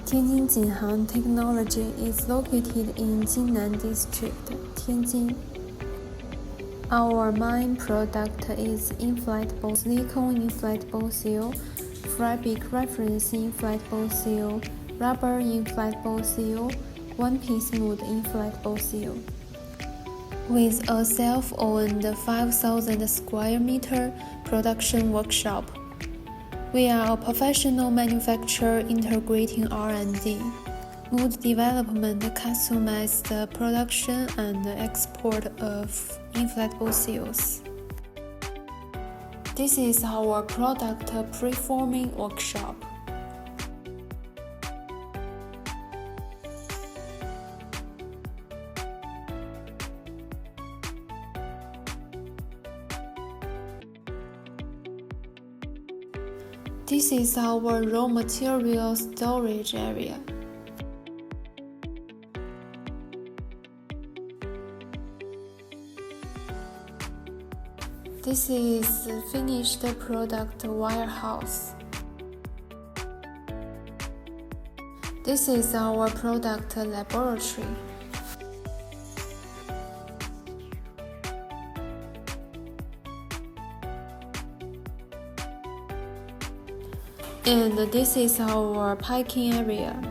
Tianjin Jinhang Technology is located in Jingnan District, Tianjin. Our main product is inflatable silicone inflatable seal, fabric reference inflatable seal, rubber inflatable seal, one-piece mold inflatable seal. With a self-owned 5,000 square meter production workshop, we are a professional manufacturer integrating R&D, mold development, customized production, and export of inflatable seals. This is our product preforming workshop. This is our raw material storage area. This is finished product warehouse. This is our product laboratory. And this is our packing area.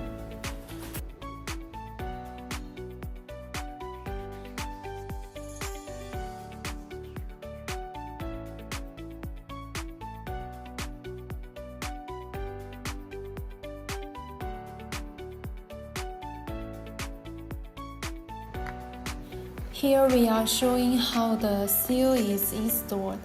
Here we are showing how the seal is installed.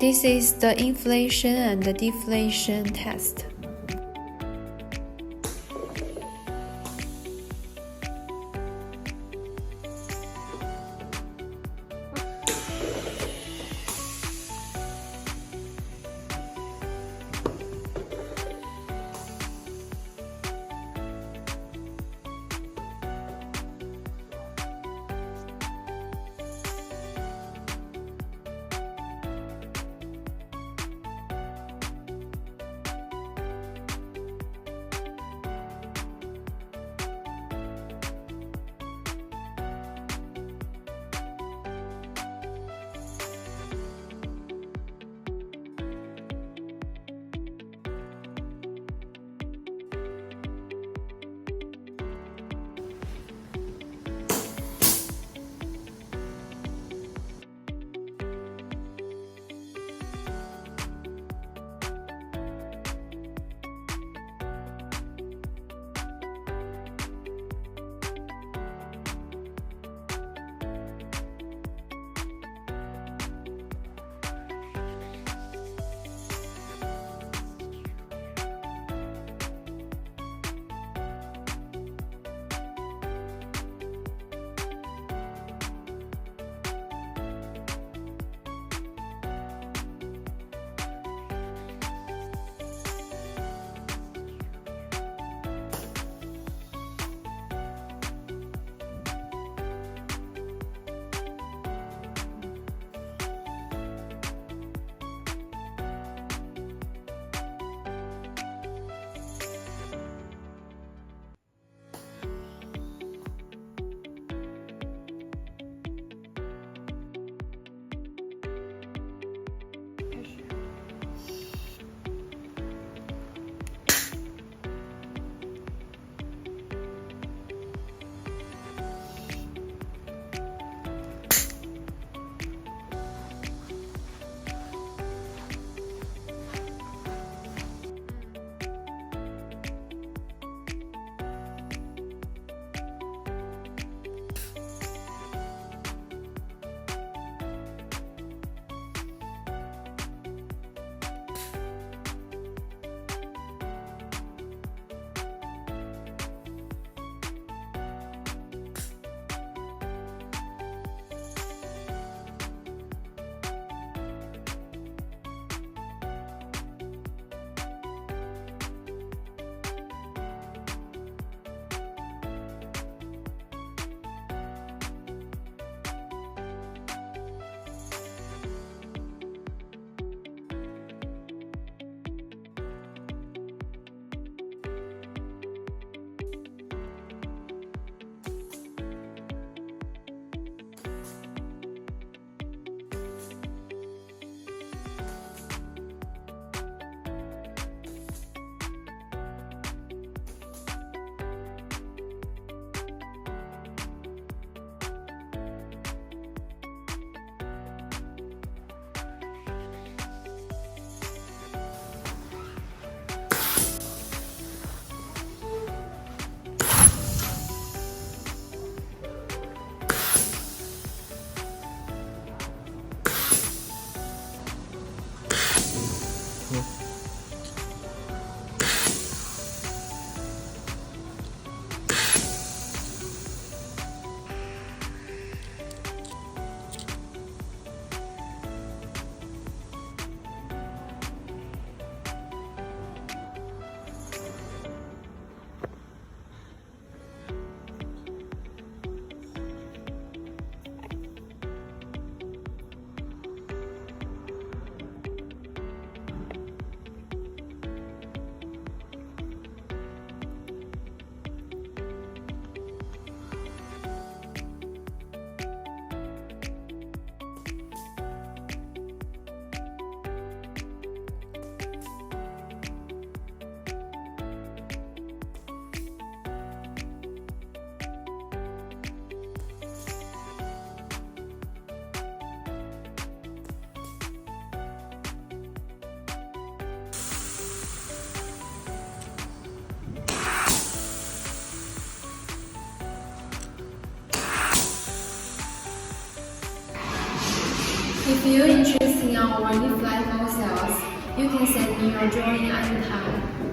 This is the inflation and the deflation test. If you're interested in our wonderful life sales, you can send me your drawing anytime.